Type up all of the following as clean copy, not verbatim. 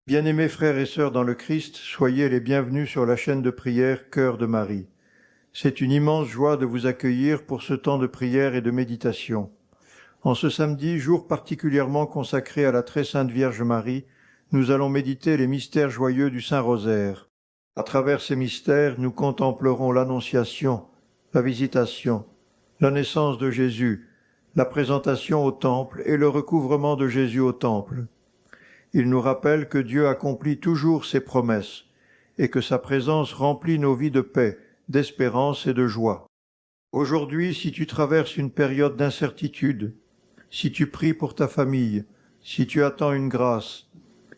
Bien-aimés frères et sœurs dans le Christ, soyez les bienvenus sur la chaîne de prière Cœur de Marie. C'est une immense joie de vous accueillir pour ce temps de prière et de méditation. En ce samedi, jour particulièrement consacré à la très sainte Vierge Marie, nous allons méditer les mystères joyeux du Saint-Rosaire. À travers ces mystères, nous contemplerons l'Annonciation, la Visitation, la naissance de Jésus, la présentation au Temple et le recouvrement de Jésus au Temple. Il nous rappelle que Dieu accomplit toujours ses promesses et que sa présence remplit nos vies de paix, d'espérance et de joie. Aujourd'hui, si tu traverses une période d'incertitude, si tu pries pour ta famille, si tu attends une grâce,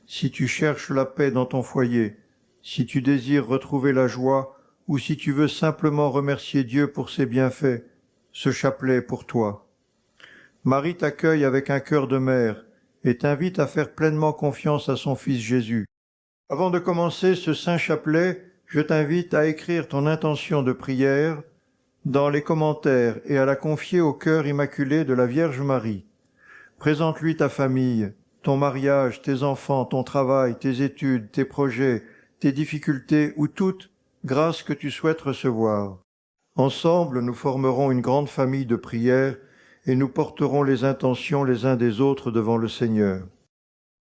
si tu cherches la paix dans ton foyer, si tu désires retrouver la joie ou si tu veux simplement remercier Dieu pour ses bienfaits, ce chapelet est pour toi. Marie t'accueille avec un cœur de mère et t'invite à faire pleinement confiance à son Fils Jésus. Avant de commencer ce saint chapelet, je t'invite à écrire ton intention de prière dans les commentaires et à la confier au cœur immaculé de la Vierge Marie. Présente-lui ta famille, ton mariage, tes enfants, ton travail, tes études, tes projets, tes difficultés ou toute grâce que tu souhaites recevoir. Ensemble, nous formerons une grande famille de prières et nous porterons les intentions les uns des autres devant le Seigneur.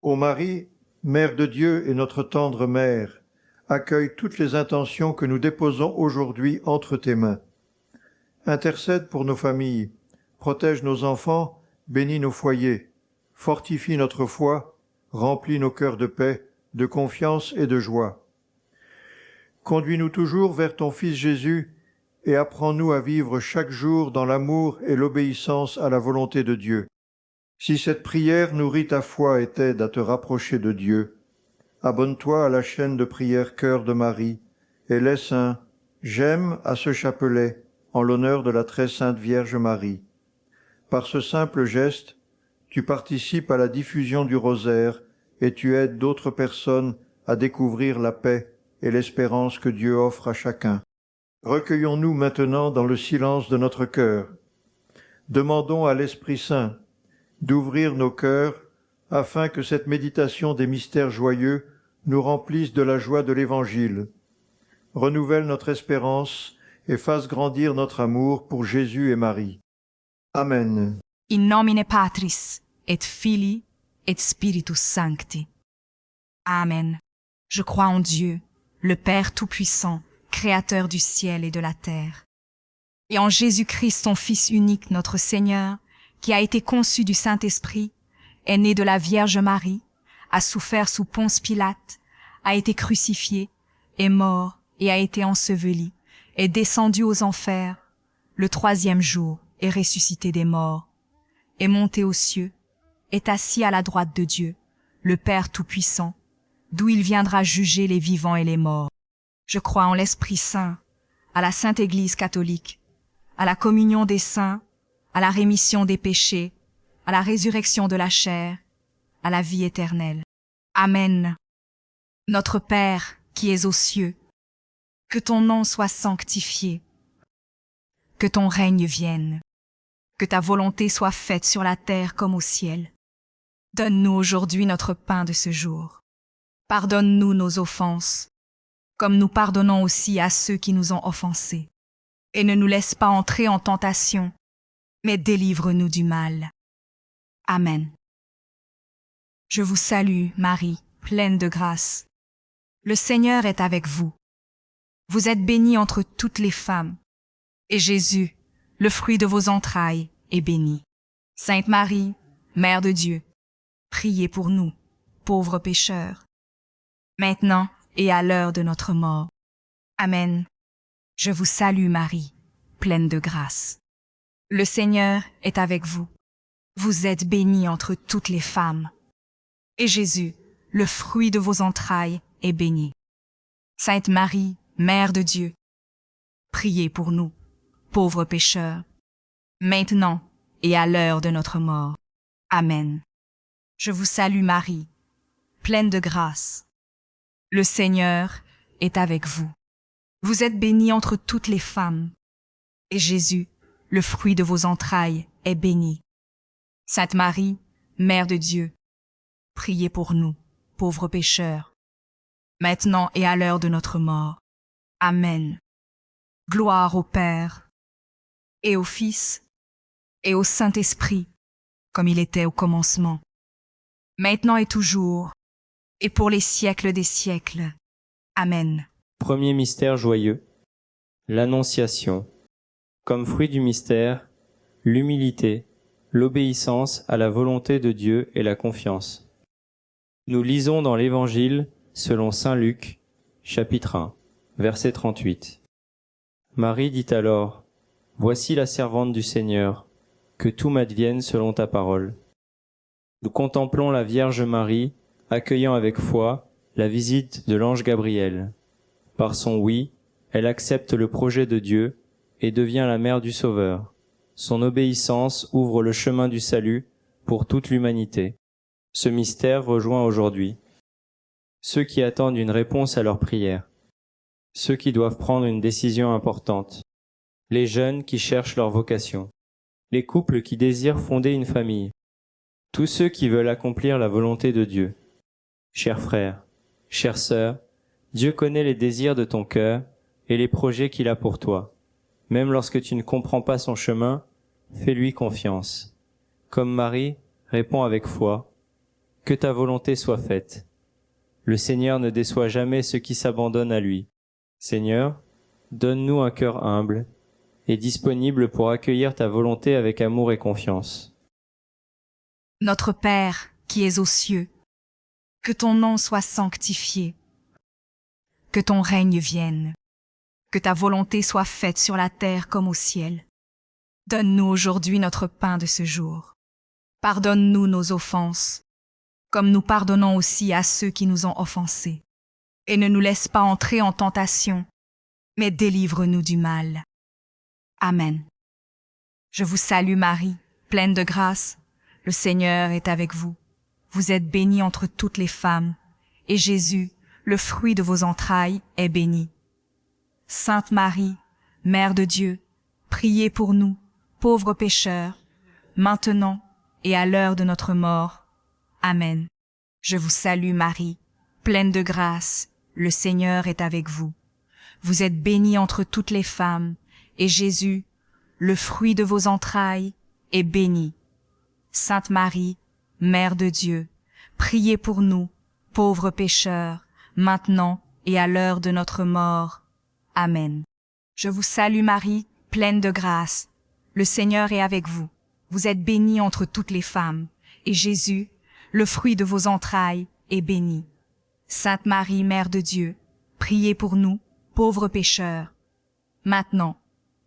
Ô Marie, Mère de Dieu et notre tendre Mère, accueille toutes les intentions que nous déposons aujourd'hui entre tes mains. Intercède pour nos familles, protège nos enfants, bénis nos foyers, fortifie notre foi, remplis nos cœurs de paix, de confiance et de joie. Conduis-nous toujours vers ton Fils Jésus et apprends-nous à vivre chaque jour dans l'amour et l'obéissance à la volonté de Dieu. Si cette prière nourrit ta foi et t'aide à te rapprocher de Dieu, abonne-toi à la chaîne de prière Cœur de Marie et laisse un « j'aime » à ce chapelet en l'honneur de la très sainte Vierge Marie. Par ce simple geste, tu participes à la diffusion du rosaire et tu aides d'autres personnes à découvrir la paix et l'espérance que Dieu offre à chacun. Recueillons-nous maintenant dans le silence de notre cœur. Demandons à l'Esprit Saint d'ouvrir nos cœurs afin que cette méditation des mystères joyeux nous remplisse de la joie de l'Évangile, renouvelle notre espérance et fasse grandir notre amour pour Jésus et Marie. Amen. In nomine Patris, et Filii, et Spiritus Sancti. Amen. Je crois en Dieu, le Père Tout-Puissant, Créateur du ciel et de la terre, et en Jésus-Christ, son Fils unique, notre Seigneur, qui a été conçu du Saint-Esprit, est né de la Vierge Marie, a souffert sous Ponce Pilate, a été crucifié, est mort et a été enseveli, est descendu aux enfers, le troisième jour est ressuscité des morts, est monté aux cieux, est assis à la droite de Dieu, le Père Tout-Puissant, d'où il viendra juger les vivants et les morts. Je crois en l'Esprit Saint, à la Sainte Église catholique, à la communion des saints, à la rémission des péchés, à la résurrection de la chair, à la vie éternelle. Amen. Notre Père, qui es aux cieux, que ton nom soit sanctifié, que ton règne vienne, que ta volonté soit faite sur la terre comme au ciel. Donne-nous aujourd'hui notre pain de ce jour. Pardonne-nous nos offenses, comme nous pardonnons aussi à ceux qui nous ont offensés. Et ne nous laisse pas entrer en tentation, mais délivre-nous du mal. Amen. Je vous salue, Marie, pleine de grâce. Le Seigneur est avec vous. Vous êtes bénie entre toutes les femmes, et Jésus, le fruit de vos entrailles, est béni. Sainte Marie, Mère de Dieu, priez pour nous, pauvres pécheurs, maintenant et à l'heure de notre mort. Amen. Je vous salue Marie, pleine de grâce. Le Seigneur est avec vous. Vous êtes bénie entre toutes les femmes. Et Jésus, le fruit de vos entrailles, est béni. Sainte Marie, Mère de Dieu, priez pour nous, pauvres pécheurs, maintenant et à l'heure de notre mort. Amen. Je vous salue Marie, pleine de grâce. Le Seigneur est avec vous. Vous êtes bénie entre toutes les femmes, et Jésus, le fruit de vos entrailles, est béni. Sainte Marie, Mère de Dieu, priez pour nous, pauvres pécheurs, maintenant et à l'heure de notre mort. Amen. Gloire au Père, et au Fils, et au Saint-Esprit, comme il était au commencement, maintenant et toujours, et pour les siècles des siècles. Amen. Premier mystère joyeux, l'Annonciation. Comme fruit du mystère, l'humilité, l'obéissance à la volonté de Dieu et la confiance. Nous lisons dans l'Évangile, selon saint Luc, chapitre 1, verset 38. Marie dit alors, « Voici la servante du Seigneur, que tout m'advienne selon ta parole. » Nous contemplons la Vierge Marie, accueillant avec foi la visite de l'ange Gabriel. Par son oui, elle accepte le projet de Dieu et devient la mère du Sauveur. Son obéissance ouvre le chemin du salut pour toute l'humanité. Ce mystère rejoint aujourd'hui ceux qui attendent une réponse à leurs prières, ceux qui doivent prendre une décision importante, les jeunes qui cherchent leur vocation, les couples qui désirent fonder une famille, tous ceux qui veulent accomplir la volonté de Dieu. Chers frères, chères sœurs, Dieu connaît les désirs de ton cœur et les projets qu'il a pour toi. Même lorsque tu ne comprends pas son chemin, fais-lui confiance. Comme Marie, réponds avec foi, « Que ta volonté soit faite ». Le Seigneur ne déçoit jamais ceux qui s'abandonnent à lui. Seigneur, donne-nous un cœur humble et disponible pour accueillir ta volonté avec amour et confiance. Notre Père, qui es aux cieux, que ton nom soit sanctifié, que ton règne vienne, que ta volonté soit faite sur la terre comme au ciel. Donne-nous aujourd'hui notre pain de ce jour. Pardonne-nous nos offenses, comme nous pardonnons aussi à ceux qui nous ont offensés. Et ne nous laisse pas entrer en tentation, mais délivre-nous du mal. Amen. Je vous salue Marie, pleine de grâce. Le Seigneur est avec vous. Vous êtes bénie entre toutes les femmes, et Jésus, le fruit de vos entrailles, est béni. Sainte Marie, Mère de Dieu, priez pour nous, pauvres pécheurs, maintenant et à l'heure de notre mort. Amen. Je vous salue Marie, pleine de grâce, le Seigneur est avec vous. Vous êtes bénie entre toutes les femmes, et Jésus, le fruit de vos entrailles, est béni. Sainte Marie, Mère de Dieu, priez pour nous, pauvres pécheurs, maintenant et à l'heure de notre mort. Amen. Je vous salue Marie, pleine de grâce. Le Seigneur est avec vous. Vous êtes bénie entre toutes les femmes, et Jésus, le fruit de vos entrailles, est béni. Sainte Marie, Mère de Dieu, priez pour nous, pauvres pécheurs, maintenant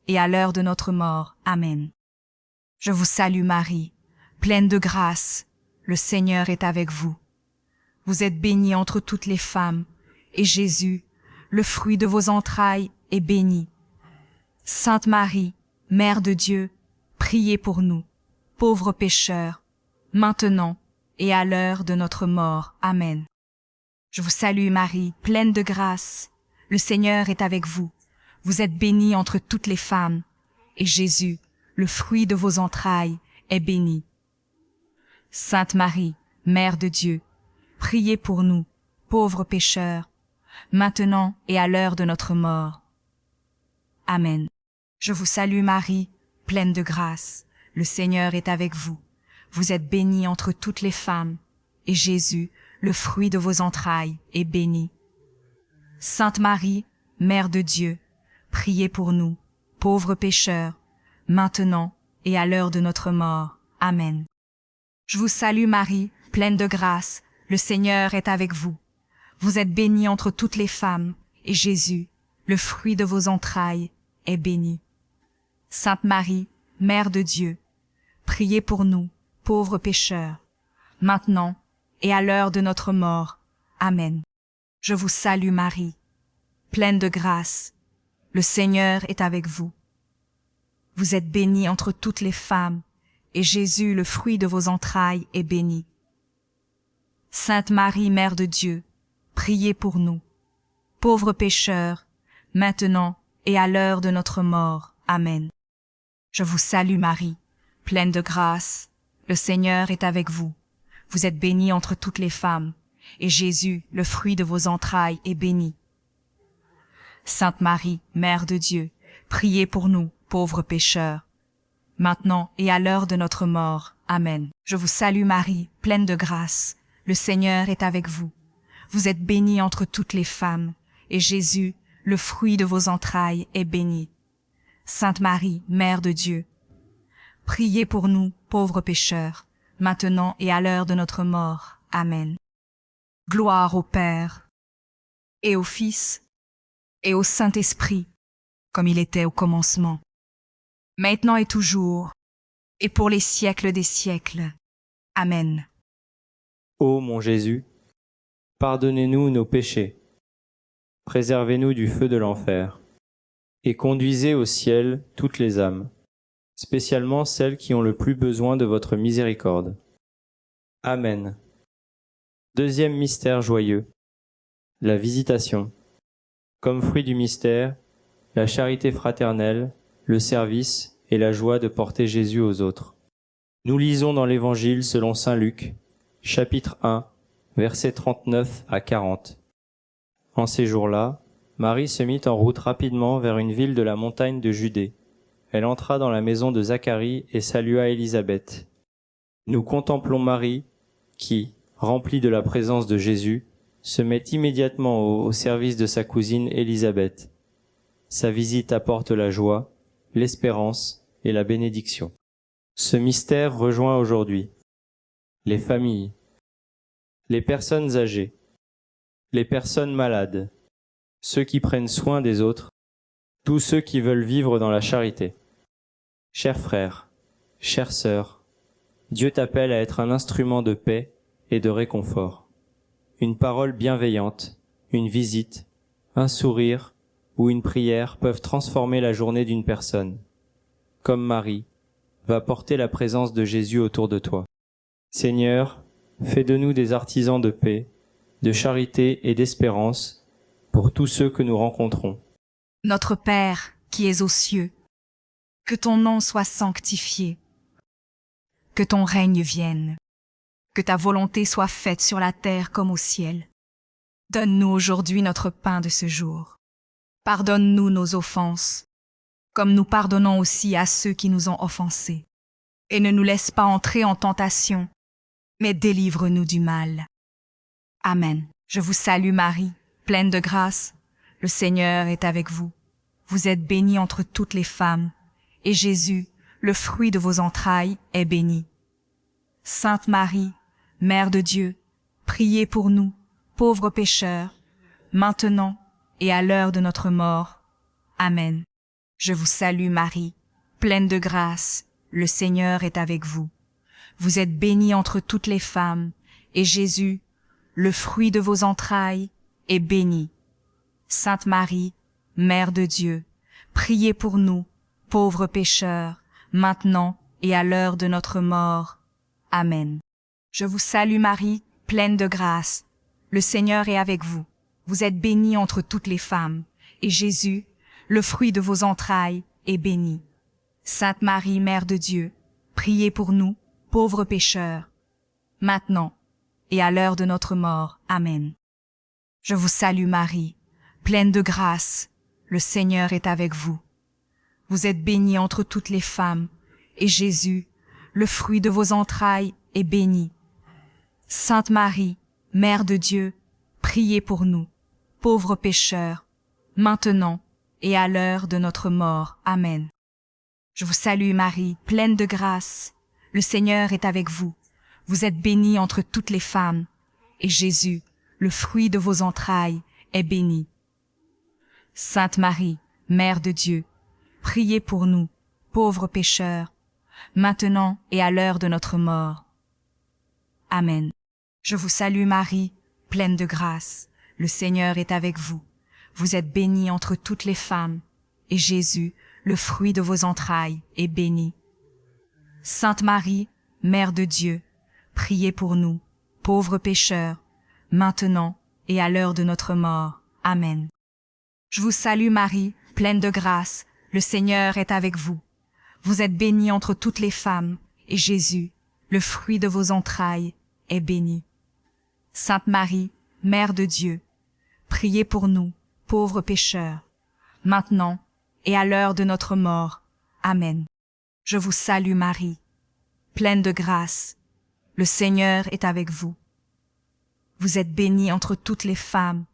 et à l'heure de notre mort. Amen. Je vous salue Marie, pleine de grâce, le Seigneur est avec vous. Vous êtes bénie entre toutes les femmes, et Jésus, le fruit de vos entrailles, est béni. Sainte Marie, Mère de Dieu, priez pour nous, pauvres pécheurs, maintenant et à l'heure de notre mort. Amen. Je vous salue Marie, pleine de grâce, le Seigneur est avec vous. Vous êtes bénie entre toutes les femmes, et Jésus, le fruit de vos entrailles, est béni. Sainte Marie, Mère de Dieu, priez pour nous, pauvres pécheurs, maintenant et à l'heure de notre mort. Amen. Je vous salue Marie, pleine de grâce, le Seigneur est avec vous. Vous êtes bénie entre toutes les femmes, et Jésus, le fruit de vos entrailles, est béni. Sainte Marie, Mère de Dieu, priez pour nous, pauvres pécheurs, maintenant et à l'heure de notre mort. Amen. Je vous salue Marie, pleine de grâce, le Seigneur est avec vous. Vous êtes bénie entre toutes les femmes, et Jésus, le fruit de vos entrailles, est béni. Sainte Marie, Mère de Dieu, priez pour nous, pauvres pécheurs, maintenant et à l'heure de notre mort. Amen. Je vous salue Marie, pleine de grâce, le Seigneur est avec vous. Vous êtes bénie entre toutes les femmes, et Jésus, le fruit de vos entrailles, est béni. Sainte Marie, Mère de Dieu, priez pour nous, pauvres pécheurs, maintenant et à l'heure de notre mort. Amen. Je vous salue Marie, pleine de grâce, le Seigneur est avec vous. Vous êtes bénie entre toutes les femmes, et Jésus, le fruit de vos entrailles, est béni. Sainte Marie, Mère de Dieu, priez pour nous, pauvres pécheurs, maintenant et à l'heure de notre mort. Amen. Je vous salue Marie, pleine de grâce. Le Seigneur est avec vous. Vous êtes bénie entre toutes les femmes, et Jésus, le fruit de vos entrailles, est béni. Sainte Marie, Mère de Dieu, priez pour nous, pauvres pécheurs, maintenant et à l'heure de notre mort. Amen. Gloire au Père, et au Fils, et au Saint-Esprit, comme il était au commencement, maintenant et toujours, et pour les siècles des siècles. Amen. Ô mon Jésus, pardonnez-nous nos péchés, préservez-nous du feu de l'enfer, et conduisez au ciel toutes les âmes, spécialement celles qui ont le plus besoin de votre miséricorde. Amen. Deuxième mystère joyeux, la visitation. Comme fruit du mystère, la charité fraternelle, le service et la joie de porter Jésus aux autres. Nous lisons dans l'Évangile selon saint Luc, chapitre 1, versets 39 à 40. En ces jours-là, Marie se mit en route rapidement vers une ville de la montagne de Judée. Elle entra dans la maison de Zacharie et salua Élisabeth. Nous contemplons Marie qui, remplie de la présence de Jésus, se met immédiatement au service de sa cousine Élisabeth. Sa visite apporte la joie, l'espérance et la bénédiction. Ce mystère rejoint aujourd'hui les familles, les personnes âgées, les personnes malades, ceux qui prennent soin des autres, tous ceux qui veulent vivre dans la charité. Chers frères, chères sœurs, Dieu t'appelle à être un instrument de paix et de réconfort. Une parole bienveillante, une visite, un sourire ou une prière peuvent transformer la journée d'une personne. Comme Marie, va porter la présence de Jésus autour de toi. Seigneur, fais de nous des artisans de paix, de charité et d'espérance pour tous ceux que nous rencontrons. Notre Père, qui es aux cieux, que ton nom soit sanctifié, que ton règne vienne, que ta volonté soit faite sur la terre comme au ciel. Donne-nous aujourd'hui notre pain de ce jour. Pardonne-nous nos offenses, comme nous pardonnons aussi à ceux qui nous ont offensés. Et ne nous laisse pas entrer en tentation, mais délivre-nous du mal. Amen. Je vous salue Marie, pleine de grâce. Le Seigneur est avec vous. Vous êtes bénie entre toutes les femmes, et Jésus, le fruit de vos entrailles, est béni. Sainte Marie, Mère de Dieu, priez pour nous, pauvres pécheurs, maintenant et à l'heure de notre mort. Amen. Je vous salue Marie, pleine de grâce, le Seigneur est avec vous. Vous êtes bénie entre toutes les femmes, et Jésus, le fruit de vos entrailles, est béni. Sainte Marie, Mère de Dieu, priez pour nous, pauvres pécheurs, maintenant et à l'heure de notre mort. Amen. Je vous salue Marie, pleine de grâce. Le Seigneur est avec vous. Vous êtes bénie entre toutes les femmes, et Jésus, le fruit de vos entrailles, est béni. Sainte Marie, Mère de Dieu, priez pour nous, pauvres pécheurs, maintenant et à l'heure de notre mort. Amen. Je vous salue Marie, pleine de grâce. Le Seigneur est avec vous. Vous êtes bénie entre toutes les femmes, et Jésus, le fruit de vos entrailles, est béni. Sainte Marie, Mère de Dieu, priez pour nous, pauvres pécheurs, maintenant et à l'heure de notre mort. Amen. Je vous salue Marie, pleine de grâce. Le Seigneur est avec vous. Vous êtes bénie entre toutes les femmes, et Jésus, le fruit de vos entrailles, est béni. Sainte Marie, Mère de Dieu, priez pour nous, pauvres pécheurs, maintenant et à l'heure de notre mort. Amen. Je vous salue Marie, pleine de grâce. Le Seigneur est avec vous. Vous êtes bénie entre toutes les femmes, et Jésus, le fruit de vos entrailles, est béni. Sainte Marie, Mère de Dieu, priez pour nous, pauvres pécheurs, maintenant et à l'heure de notre mort. Amen. Je vous salue Marie, pleine de grâce. Le Seigneur est avec vous. Vous êtes bénie entre toutes les femmes, et Jésus, le fruit de vos entrailles, est béni. Sainte Marie, Mère de Dieu, priez pour nous, pauvres pécheurs, maintenant et à l'heure de notre mort. Amen. Je vous salue Marie, pleine de grâce, le Seigneur est avec vous. Vous êtes bénie entre toutes les femmes,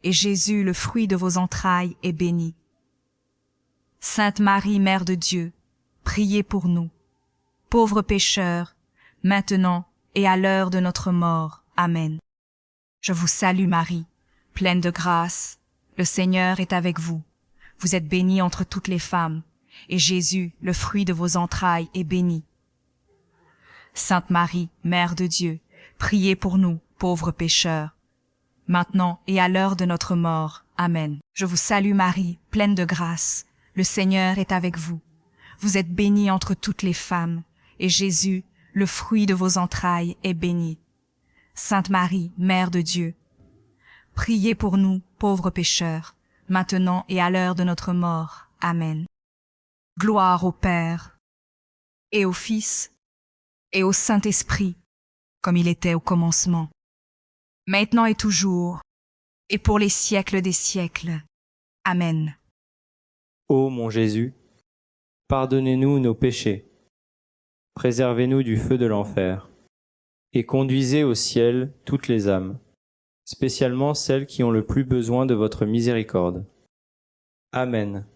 et Jésus, le fruit de vos entrailles, est béni. Sainte Marie, Mère de Dieu, priez pour nous, pauvres pécheurs, maintenant et à l'heure de notre mort. Amen. Je vous salue Marie, pleine de grâce, le Seigneur est avec vous. Vous êtes bénie entre toutes les femmes, et Jésus, le fruit de vos entrailles, est béni. Sainte Marie, Mère de Dieu, priez pour nous, pauvres pécheurs, maintenant et à l'heure de notre mort. Amen. Je vous salue Marie, pleine de grâce, le Seigneur est avec vous. Vous êtes bénie entre toutes les femmes, et Jésus, le fruit de vos entrailles, est béni. Sainte Marie, Mère de Dieu, priez pour nous, pauvres pécheurs, maintenant et à l'heure de notre mort. Amen. Gloire au Père, et au Fils, et au Saint-Esprit, comme il était au commencement, maintenant et toujours, et pour les siècles des siècles. Amen. Ô mon Jésus, pardonnez-nous nos péchés, préservez-nous du feu de l'enfer, et conduisez au ciel toutes les âmes, spécialement celles qui ont le plus besoin de votre miséricorde. Amen.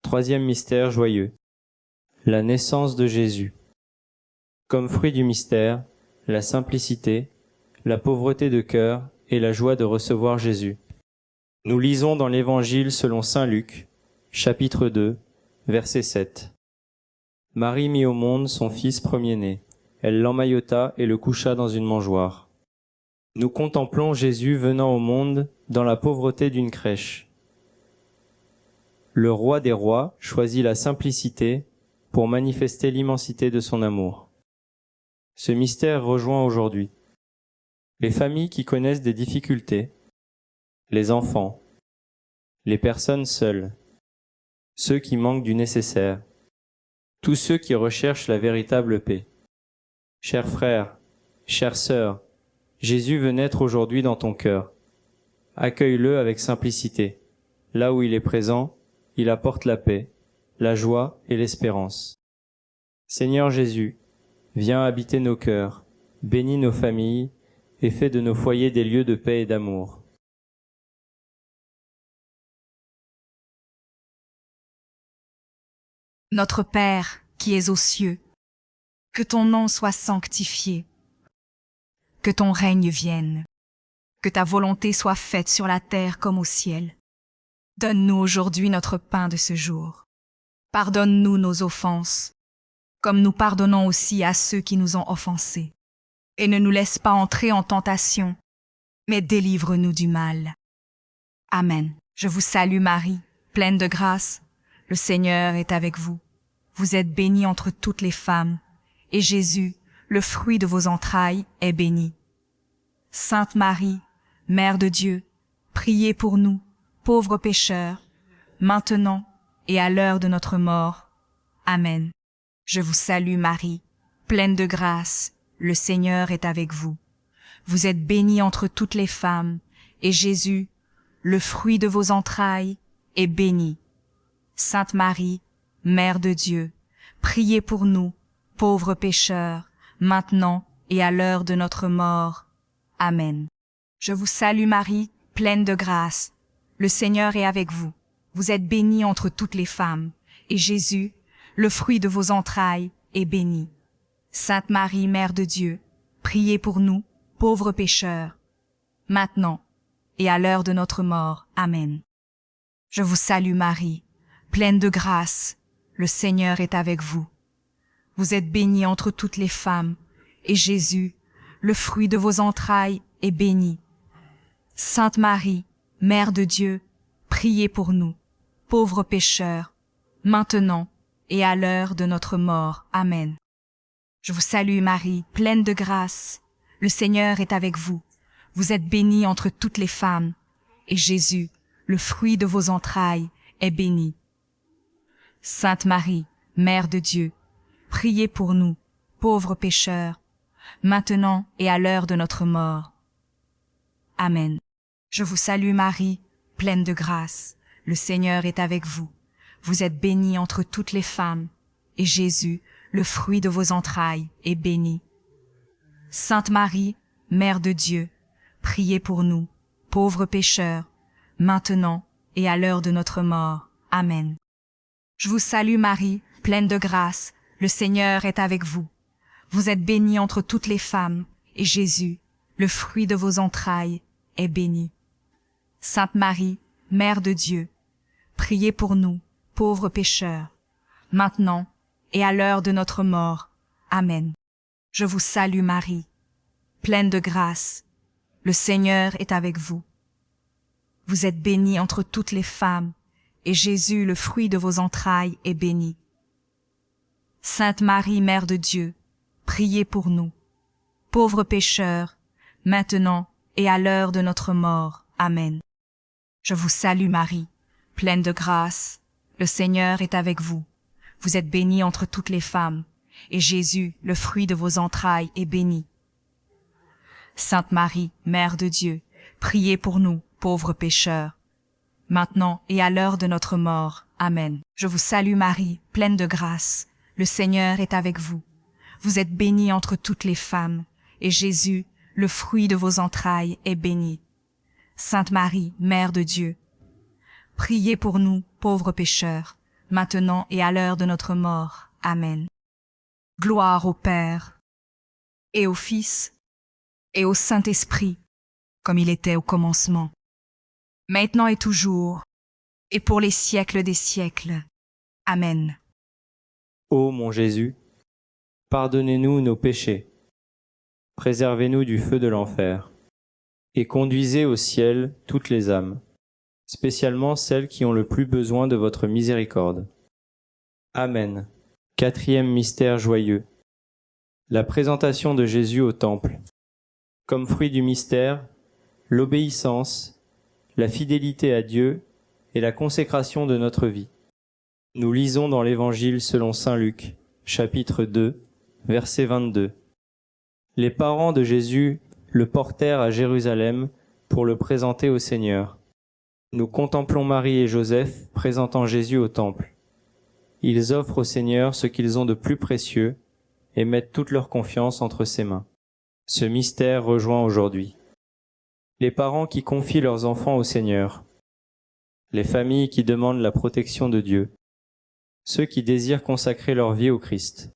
Troisième mystère joyeux, la naissance de Jésus. Comme fruit du mystère, la simplicité, la pauvreté de cœur et la joie de recevoir Jésus. Nous lisons dans l'Évangile selon saint Luc, chapitre 2, verset 7. Marie mit au monde son fils premier-né. Elle l'emmaillota et le coucha dans une mangeoire. Nous contemplons Jésus venant au monde dans la pauvreté d'une crèche. Le roi des rois choisit la simplicité pour manifester l'immensité de son amour. Ce mystère rejoint aujourd'hui les familles qui connaissent des difficultés, les enfants, les personnes seules, ceux qui manquent du nécessaire, tous ceux qui recherchent la véritable paix. Chers frères, chères sœurs, Jésus veut naître aujourd'hui dans ton cœur. Accueille-le avec simplicité. Là où il est présent, il apporte la paix, la joie et l'espérance. Seigneur Jésus, viens habiter nos cœurs, bénis nos familles et fais de nos foyers des lieux de paix et d'amour. Notre Père, qui es aux cieux, que ton nom soit sanctifié, que ton règne vienne, que ta volonté soit faite sur la terre comme au ciel. Donne-nous aujourd'hui notre pain de ce jour. Pardonne-nous nos offenses, comme nous pardonnons aussi à ceux qui nous ont offensés. Et ne nous laisse pas entrer en tentation, mais délivre-nous du mal. Amen. Je vous salue Marie, pleine de grâce. Le Seigneur est avec vous. Vous êtes bénie entre toutes les femmes, et Jésus, le fruit de vos entrailles, est béni. Sainte Marie, Mère de Dieu, priez pour nous, pauvres pécheurs, maintenant et à l'heure de notre mort. Amen. Je vous salue Marie, pleine de grâce, le Seigneur est avec vous. Vous êtes bénie entre toutes les femmes, et Jésus, le fruit de vos entrailles, est béni. Sainte Marie, Mère de Dieu, priez pour nous, pauvres pécheurs, maintenant et à l'heure de notre mort. Amen. Je vous salue Marie, pleine de grâce. Le Seigneur est avec vous. Vous êtes bénie entre toutes les femmes, et Jésus, le fruit de vos entrailles, est béni. Sainte Marie, Mère de Dieu, priez pour nous, pauvres pécheurs, maintenant et à l'heure de notre mort. Amen. Je vous salue Marie, pleine de grâce, le Seigneur est avec vous. Vous êtes bénie entre toutes les femmes, et Jésus, le fruit de vos entrailles, est béni. Sainte Marie, Mère de Dieu, priez pour nous, pauvres pécheurs, maintenant et à l'heure de notre mort. Amen. Je vous salue Marie, pleine de grâce, le Seigneur est avec vous. Vous êtes bénie entre toutes les femmes, et Jésus, le fruit de vos entrailles, est béni. Sainte Marie, Mère de Dieu, priez pour nous, pauvres pécheurs, maintenant et à l'heure de notre mort. Amen. Je vous salue Marie, pleine de grâce. Le Seigneur est avec vous. Vous êtes bénie entre toutes les femmes, et Jésus, le fruit de vos entrailles, est béni. Sainte Marie, Mère de Dieu, priez pour nous, pauvres pécheurs, maintenant et à l'heure de notre mort. Amen. Je vous salue Marie, pleine de grâce, le Seigneur est avec vous. Vous êtes bénie entre toutes les femmes, et Jésus, le fruit de vos entrailles, est béni. Sainte Marie, Mère de Dieu, priez pour nous, pauvres pécheurs, maintenant et à l'heure de notre mort. Amen. Je vous salue Marie, pleine de grâce, le Seigneur est avec vous. Vous êtes bénie entre toutes les femmes, et Jésus, le fruit de vos entrailles, est béni. Sainte Marie, Mère de Dieu, priez pour nous, pauvres pécheurs, maintenant et à l'heure de notre mort. Amen. Je vous salue Marie, pleine de grâce, le Seigneur est avec vous. Vous êtes bénie entre toutes les femmes, et Jésus, le fruit de vos entrailles, est béni. Sainte Marie, Mère de Dieu, priez pour nous, pauvres pécheurs, maintenant et à l'heure de notre mort. Amen. Je vous salue Marie, pleine de grâce, le Seigneur est avec vous. Vous êtes bénie entre toutes les femmes, et Jésus, le fruit de vos entrailles, est béni. Sainte Marie, Mère de Dieu, priez pour nous, pauvres pécheurs, maintenant et à l'heure de notre mort. Amen. Gloire au Père, et au Fils, et au Saint-Esprit, comme il était au commencement, maintenant et toujours, et pour les siècles des siècles. Amen. Ô mon Jésus, pardonnez-nous nos péchés, préservez-nous du feu de l'enfer, et conduisez au ciel toutes les âmes, spécialement celles qui ont le plus besoin de votre miséricorde. Amen. Quatrième mystère joyeux. La présentation de Jésus au Temple. Comme fruit du mystère, l'obéissance, la fidélité à Dieu et la consécration de notre vie. Nous lisons dans l'Évangile selon saint Luc, chapitre 2, verset 22. Les parents de Jésus le portèrent à Jérusalem pour le présenter au Seigneur. Nous contemplons Marie et Joseph présentant Jésus au Temple. Ils offrent au Seigneur ce qu'ils ont de plus précieux et mettent toute leur confiance entre ses mains. Ce mystère rejoint aujourd'hui les parents qui confient leurs enfants au Seigneur, les familles qui demandent la protection de Dieu, ceux qui désirent consacrer leur vie au Christ,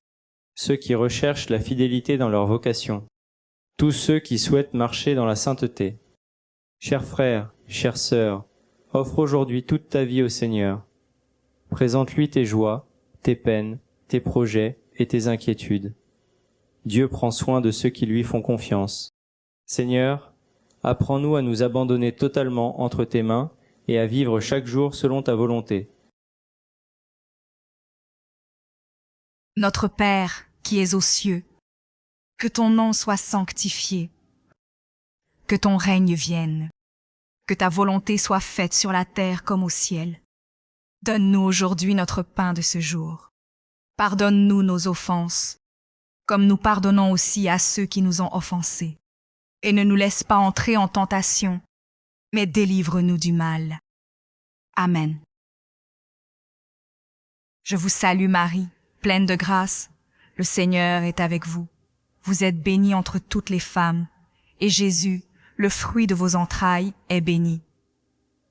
ceux qui recherchent la fidélité dans leur vocation, tous ceux qui souhaitent marcher dans la sainteté. Chers frères, chères sœurs, offre aujourd'hui toute ta vie au Seigneur. Présente-lui tes joies, tes peines, tes projets et tes inquiétudes. Dieu prend soin de ceux qui lui font confiance. Seigneur, apprends-nous à nous abandonner totalement entre tes mains et à vivre chaque jour selon ta volonté. Notre Père, qui es aux cieux, que ton nom soit sanctifié, que ton règne vienne, que ta volonté soit faite sur la terre comme au ciel. Donne-nous aujourd'hui notre pain de ce jour. Pardonne-nous nos offenses, comme nous pardonnons aussi à ceux qui nous ont offensés. Et ne nous laisse pas entrer en tentation, mais délivre-nous du mal. Amen. Je vous salue Marie, pleine de grâce, le Seigneur est avec vous. Vous êtes bénie entre toutes les femmes, et Jésus, le fruit de vos entrailles, est béni.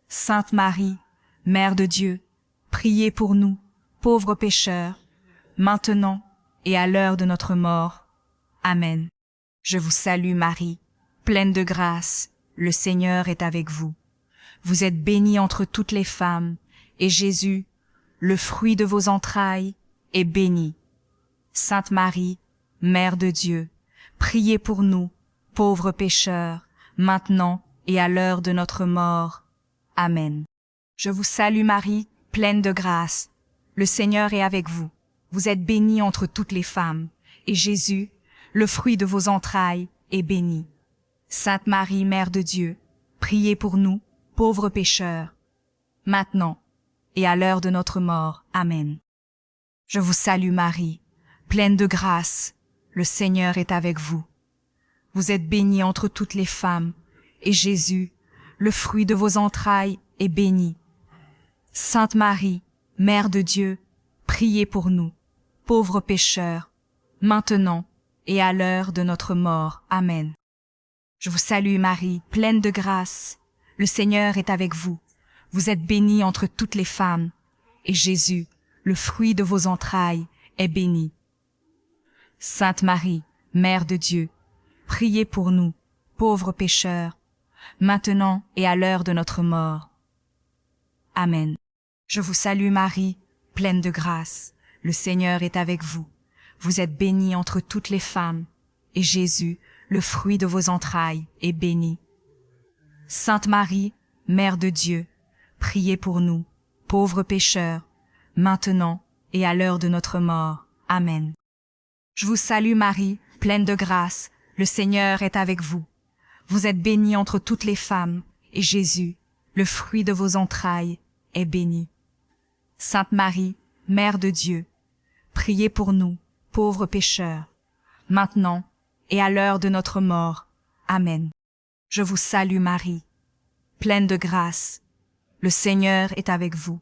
Sainte Marie, Mère de Dieu, priez pour nous, pauvres pécheurs, maintenant et à l'heure de notre mort. Amen. Je vous salue Marie, pleine de grâce, le Seigneur est avec vous. Vous êtes bénie entre toutes les femmes, et Jésus, le fruit de vos entrailles, est béni. Sainte Marie, Mère de Dieu, priez pour nous, pauvres pécheurs, maintenant et à l'heure de notre mort. Amen. Je vous salue Marie, pleine de grâce. Le Seigneur est avec vous. Vous êtes bénie entre toutes les femmes, et Jésus, le fruit de vos entrailles, est béni. Sainte Marie, Mère de Dieu, priez pour nous, pauvres pécheurs, maintenant et à l'heure de notre mort. Amen. Je vous salue Marie, pleine de grâce, le Seigneur est avec vous. Vous êtes bénie entre toutes les femmes, et Jésus, le fruit de vos entrailles, est béni. Sainte Marie, Mère de Dieu, priez pour nous, pauvres pécheurs, maintenant et à l'heure de notre mort. Amen. Je vous salue Marie, pleine de grâce. Le Seigneur est avec vous. Vous êtes bénie entre toutes les femmes, et Jésus, le fruit de vos entrailles, est béni. Sainte Marie, Mère de Dieu, priez pour nous, pauvres pécheurs, maintenant et à l'heure de notre mort. Amen. Je vous salue Marie, pleine de grâce. Le Seigneur est avec vous. Vous êtes bénie entre toutes les femmes, et Jésus, le fruit de vos entrailles, est béni. Sainte Marie, Mère de Dieu, priez pour nous, pauvres pécheurs, maintenant et à l'heure de notre mort. Amen. Je vous salue Marie, pleine de grâce. Le Seigneur est avec vous. Vous êtes bénie entre toutes les femmes, et Jésus, le fruit de vos entrailles, est béni. Sainte Marie, Mère de Dieu, priez pour nous, pauvres pécheurs, maintenant et à l'heure de notre mort. Amen. Je vous salue Marie, pleine de grâce. Le Seigneur est avec vous.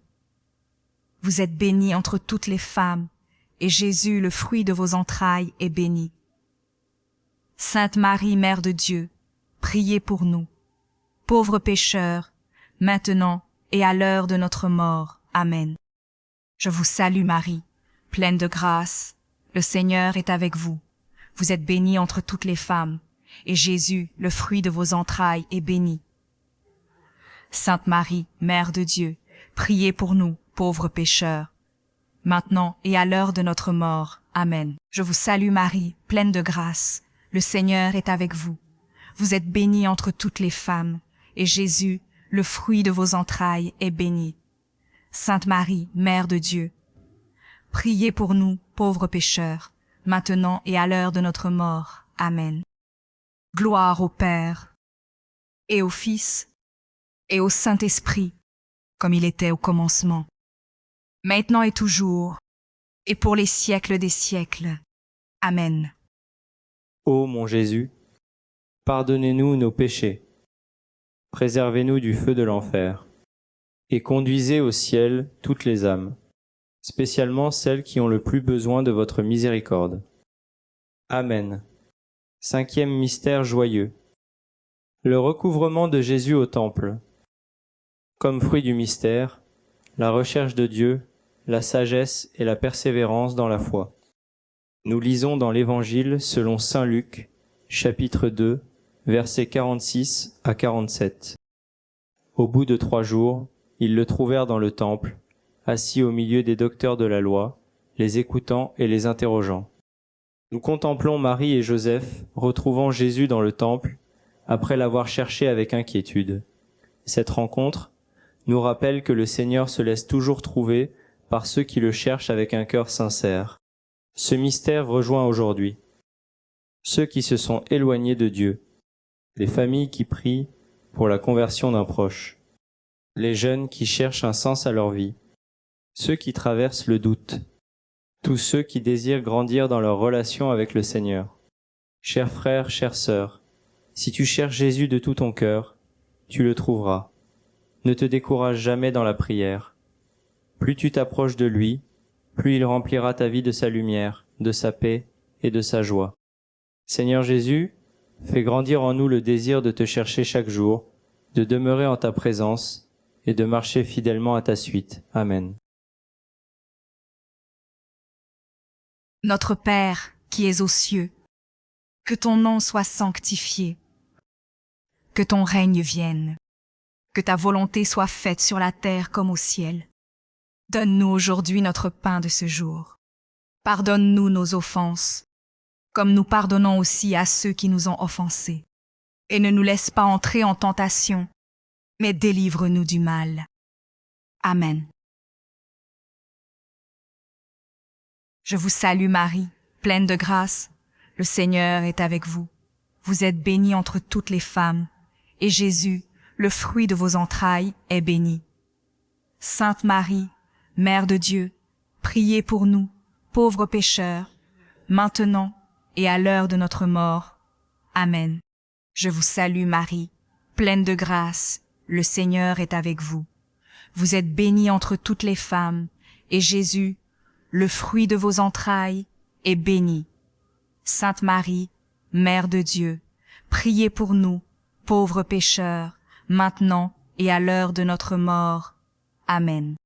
Vous êtes bénie entre toutes les femmes, et Jésus, le fruit de vos entrailles, est béni. Sainte Marie, Mère de Dieu, priez pour nous, pauvres pécheurs, maintenant et à l'heure de notre mort. Amen. Je vous salue Marie, pleine de grâce. Le Seigneur est avec vous. Vous êtes bénie entre toutes les femmes, et Jésus, le fruit de vos entrailles, est béni. Sainte Marie, Mère de Dieu, priez pour nous, pauvres pécheurs, maintenant et à l'heure de notre mort. Amen. Je vous salue Marie, pleine de grâce. Le Seigneur est avec vous. Vous êtes bénie entre toutes les femmes, et Jésus, le fruit de vos entrailles, est béni. Sainte Marie, Mère de Dieu, priez pour nous, pauvres pécheurs, maintenant et à l'heure de notre mort. Amen. Gloire au Père, et au Fils, et au Saint-Esprit, comme il était au commencement, maintenant et toujours, et pour les siècles des siècles. Amen. Ô mon Jésus, pardonnez-nous nos péchés, préservez-nous du feu de l'enfer, et conduisez au ciel toutes les âmes, spécialement celles qui ont le plus besoin de votre miséricorde. Amen. Cinquième mystère joyeux. Le recouvrement de Jésus au temple. Comme fruit du mystère, la recherche de Dieu, la sagesse et la persévérance dans la foi. Nous lisons dans l'Évangile selon saint Luc, chapitre 2, versets 46 à 47. Au bout de 3 jours, ils le trouvèrent dans le temple, assis au milieu des docteurs de la loi, les écoutant et les interrogeant. Nous contemplons Marie et Joseph retrouvant Jésus dans le temple, après l'avoir cherché avec inquiétude. Cette rencontre nous rappelle que le Seigneur se laisse toujours trouver par ceux qui le cherchent avec un cœur sincère. Ce mystère rejoint aujourd'hui ceux qui se sont éloignés de Dieu, les familles qui prient pour la conversion d'un proche, les jeunes qui cherchent un sens à leur vie, ceux qui traversent le doute, tous ceux qui désirent grandir dans leur relation avec le Seigneur. Chers frères, chères sœurs, si tu cherches Jésus de tout ton cœur, tu le trouveras. Ne te décourage jamais dans la prière. Plus tu t'approches de lui, plus il remplira ta vie de sa lumière, de sa paix et de sa joie. Seigneur Jésus, fais grandir en nous le désir de te chercher chaque jour, de demeurer en ta présence et de marcher fidèlement à ta suite. Amen. Notre Père, qui es aux cieux, que ton nom soit sanctifié, que ton règne vienne, que ta volonté soit faite sur la terre comme au ciel. Donne-nous aujourd'hui notre pain de ce jour. Pardonne-nous nos offenses, comme nous pardonnons aussi à ceux qui nous ont offensés. Et ne nous laisse pas entrer en tentation, mais délivre-nous du mal. Amen. Je vous salue Marie, pleine de grâce. Le Seigneur est avec vous. Vous êtes bénie entre toutes les femmes, et Jésus, le fruit de vos entrailles, est béni. Sainte Marie, Mère de Dieu, priez pour nous, pauvres pécheurs, maintenant et à l'heure de notre mort. Amen. Je vous salue Marie, pleine de grâce, le Seigneur est avec vous. Vous êtes bénie entre toutes les femmes, et Jésus, le fruit de vos entrailles, est béni. Sainte Marie, Mère de Dieu, priez pour nous, pauvres pécheurs, maintenant et à l'heure de notre mort. Amen.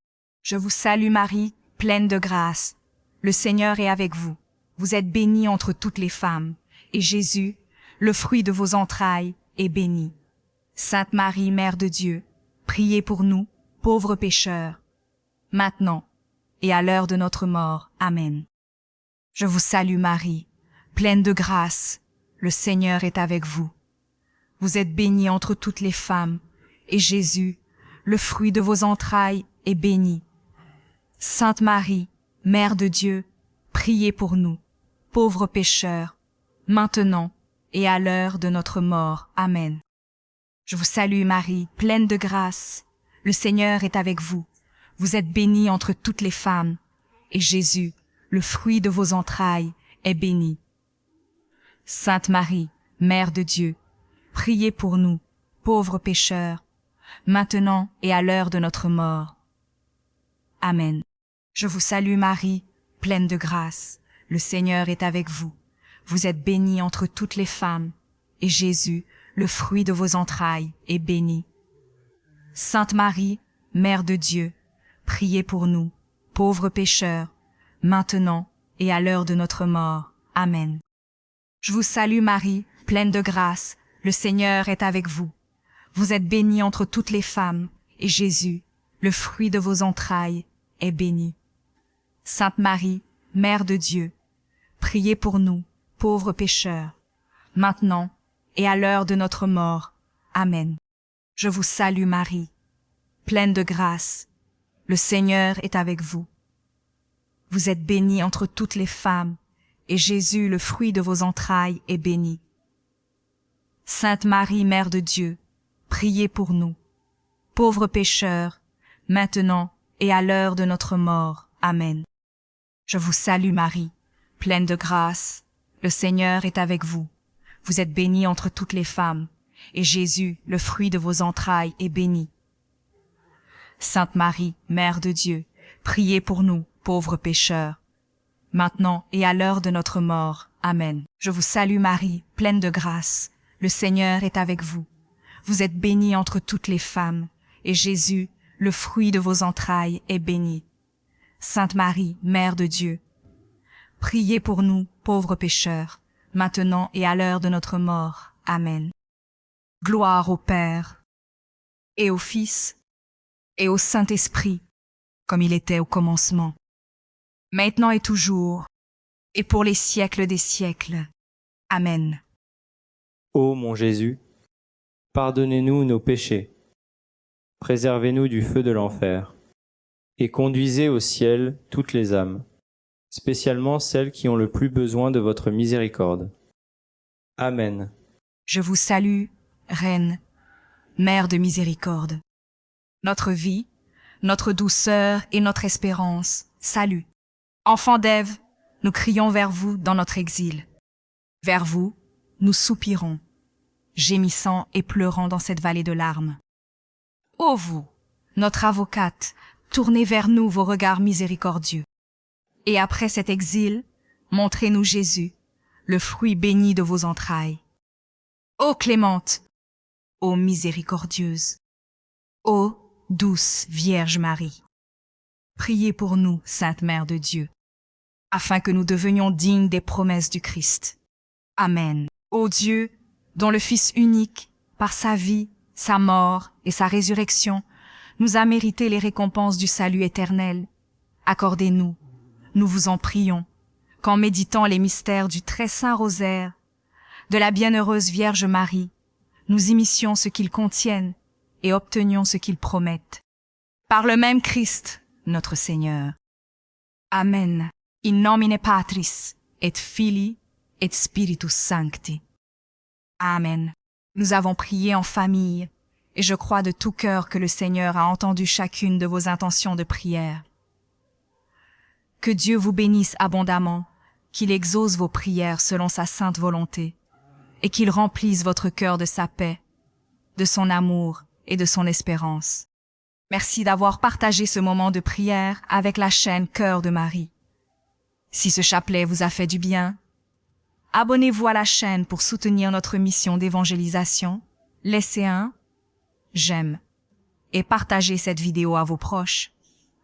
Je vous salue Marie, pleine de grâce. Le Seigneur est avec vous. Vous êtes bénie entre toutes les femmes, et Jésus, le fruit de vos entrailles, est béni. Sainte Marie, Mère de Dieu, priez pour nous, pauvres pécheurs, maintenant et à l'heure de notre mort. Amen. Je vous salue Marie, pleine de grâce, le Seigneur est avec vous. Vous êtes bénie entre toutes les femmes, et Jésus, le fruit de vos entrailles, est béni. Sainte Marie, Mère de Dieu, priez pour nous, pauvres pécheurs, maintenant et à l'heure de notre mort. Amen. Je vous salue Marie, pleine de grâce, le Seigneur est avec vous. Vous êtes bénie entre toutes les femmes, et Jésus, le fruit de vos entrailles, est béni. Sainte Marie, Mère de Dieu, priez pour nous, pauvres pécheurs, maintenant et à l'heure de notre mort. Amen. Je vous salue Marie, pleine de grâce, le Seigneur est avec vous. Vous êtes bénie entre toutes les femmes, et Jésus, le fruit de vos entrailles, est béni. Sainte Marie, Mère de Dieu, priez pour nous, pauvres pécheurs, maintenant et à l'heure de notre mort. Amen. Je vous salue Marie, pleine de grâce, le Seigneur est avec vous. Vous êtes bénie entre toutes les femmes, et Jésus, le fruit de vos entrailles, est béni. Sainte Marie, Mère de Dieu, priez pour nous, pauvres pécheurs, maintenant et à l'heure de notre mort. Amen. Je vous salue Marie, pleine de grâce, le Seigneur est avec vous. Vous êtes bénie entre toutes les femmes, et Jésus, le fruit de vos entrailles, est béni. Sainte Marie, Mère de Dieu, priez pour nous, pauvres pécheurs, maintenant et à l'heure de notre mort. Amen. Je vous salue Marie, pleine de grâce, le Seigneur est avec vous. Vous êtes bénie entre toutes les femmes, et Jésus, le fruit de vos entrailles, est béni. Sainte Marie, Mère de Dieu, priez pour nous, pauvres pécheurs, maintenant et à l'heure de notre mort. Amen. Je vous salue Marie, pleine de grâce, le Seigneur est avec vous. Vous êtes bénie entre toutes les femmes, et Jésus, le fruit de vos entrailles, est béni. Sainte Marie, Mère de Dieu, priez pour nous, pauvres pécheurs, maintenant et à l'heure de notre mort. Amen. Gloire au Père, et au Fils, et au Saint-Esprit, comme il était au commencement, maintenant et toujours, et pour les siècles des siècles. Amen. Ô mon Jésus, pardonnez-nous nos péchés, préservez-nous du feu de l'enfer, et conduisez au ciel toutes les âmes, spécialement celles qui ont le plus besoin de votre miséricorde. Amen. Je vous salue, Reine, Mère de miséricorde. Notre vie, notre douceur et notre espérance, salut. Enfants d'Ève, nous crions vers vous dans notre exil. Vers vous, nous soupirons, gémissant et pleurant dans cette vallée de larmes. Ô vous, notre avocate, tournez vers nous vos regards miséricordieux. Et après cet exil, montrez-nous Jésus, le fruit béni de vos entrailles. Ô clémente, ô miséricordieuse, ô douce Vierge Marie, priez pour nous, Sainte Mère de Dieu, afin que nous devenions dignes des promesses du Christ. Amen. Ô Dieu, dont le Fils unique, par sa vie, sa mort et sa résurrection, nous a mérité les récompenses du salut éternel, accordez-nous, nous vous en prions, qu'en méditant les mystères du très saint rosaire, de la bienheureuse Vierge Marie, nous imissions ce qu'ils contiennent et obtenions ce qu'ils promettent. Par le même Christ, notre Seigneur. Amen. In nomine Patris, et Filii, et Spiritus Sancti. Amen. Nous avons prié en famille, et je crois de tout cœur que le Seigneur a entendu chacune de vos intentions de prière. Que Dieu vous bénisse abondamment, qu'il exauce vos prières selon sa sainte volonté, et qu'il remplisse votre cœur de sa paix. de son amour et de son espérance. Merci d'avoir partagé ce moment de prière avec la chaîne Cœur de Marie. Si ce chapelet vous a fait du bien, abonnez-vous à la chaîne pour soutenir notre mission d'évangélisation, laissez un j'aime et partagez cette vidéo à vos proches,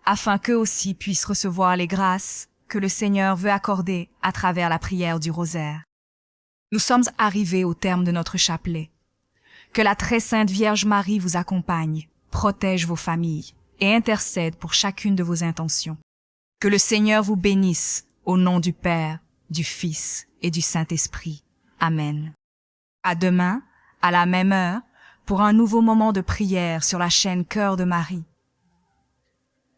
afin qu'eux aussi puissent recevoir les grâces que le Seigneur veut accorder à travers la prière du rosaire. Nous sommes arrivés au terme de notre chapelet. Que la très sainte Vierge Marie vous accompagne, protège vos familles et intercède pour chacune de vos intentions. Que le Seigneur vous bénisse au nom du Père, du Fils et du Saint-Esprit. Amen. À demain, à la même heure, pour un nouveau moment de prière sur la chaîne Cœur de Marie.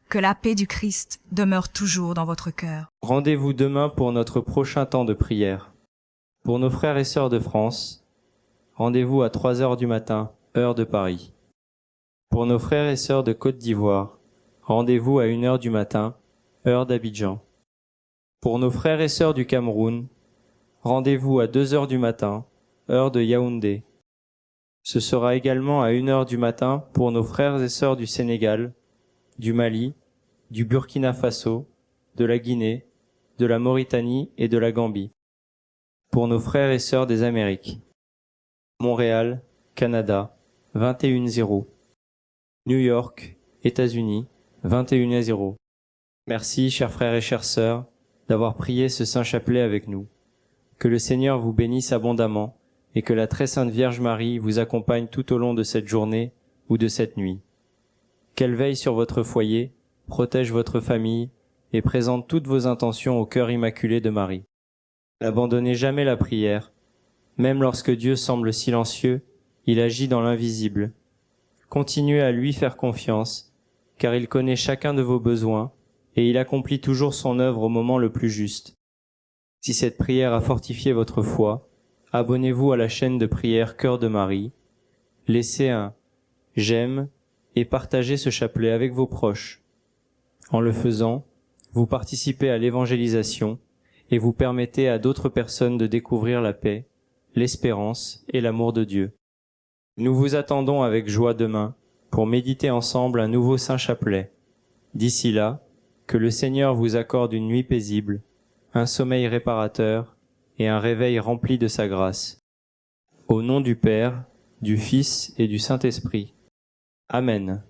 Que la paix du Christ demeure toujours dans votre cœur. Rendez-vous demain pour notre prochain temps de prière. Pour nos frères et sœurs de France, rendez-vous à 3 heures du matin, heure de Paris. Pour nos frères et sœurs de Côte d'Ivoire, rendez-vous à 1 heure du matin, heure d'Abidjan. Pour nos frères et sœurs du Cameroun, rendez-vous à 2 heures du matin, heure de Yaoundé. Ce sera également à 1 heure du matin pour nos frères et sœurs du Sénégal, du Mali, du Burkina Faso, de la Guinée, de la Mauritanie et de la Gambie. Pour nos frères et sœurs des Amériques. Montréal, Canada, 21h. New York, États-Unis, 21h. Merci, chers frères et chères sœurs, d'avoir prié ce saint chapelet avec nous. Que le Seigneur vous bénisse abondamment et que la très sainte Vierge Marie vous accompagne tout au long de cette journée ou de cette nuit. Qu'elle veille sur votre foyer, protège votre famille et présente toutes vos intentions au cœur immaculé de Marie. N'abandonnez jamais la prière. Même lorsque Dieu semble silencieux, il agit dans l'invisible. Continuez à lui faire confiance, car il connaît chacun de vos besoins et il accomplit toujours son œuvre au moment le plus juste. Si cette prière a fortifié votre foi, abonnez-vous à la chaîne de prière Cœur de Marie, laissez un j'aime et partagez ce chapelet avec vos proches. En le faisant, vous participez à l'évangélisation et vous permettez à d'autres personnes de découvrir la paix, l'espérance et l'amour de Dieu. Nous vous attendons avec joie demain pour méditer ensemble un nouveau saint chapelet. D'ici là, que le Seigneur vous accorde une nuit paisible, un sommeil réparateur et un réveil rempli de sa grâce. Au nom du Père, du Fils et du Saint-Esprit. Amen.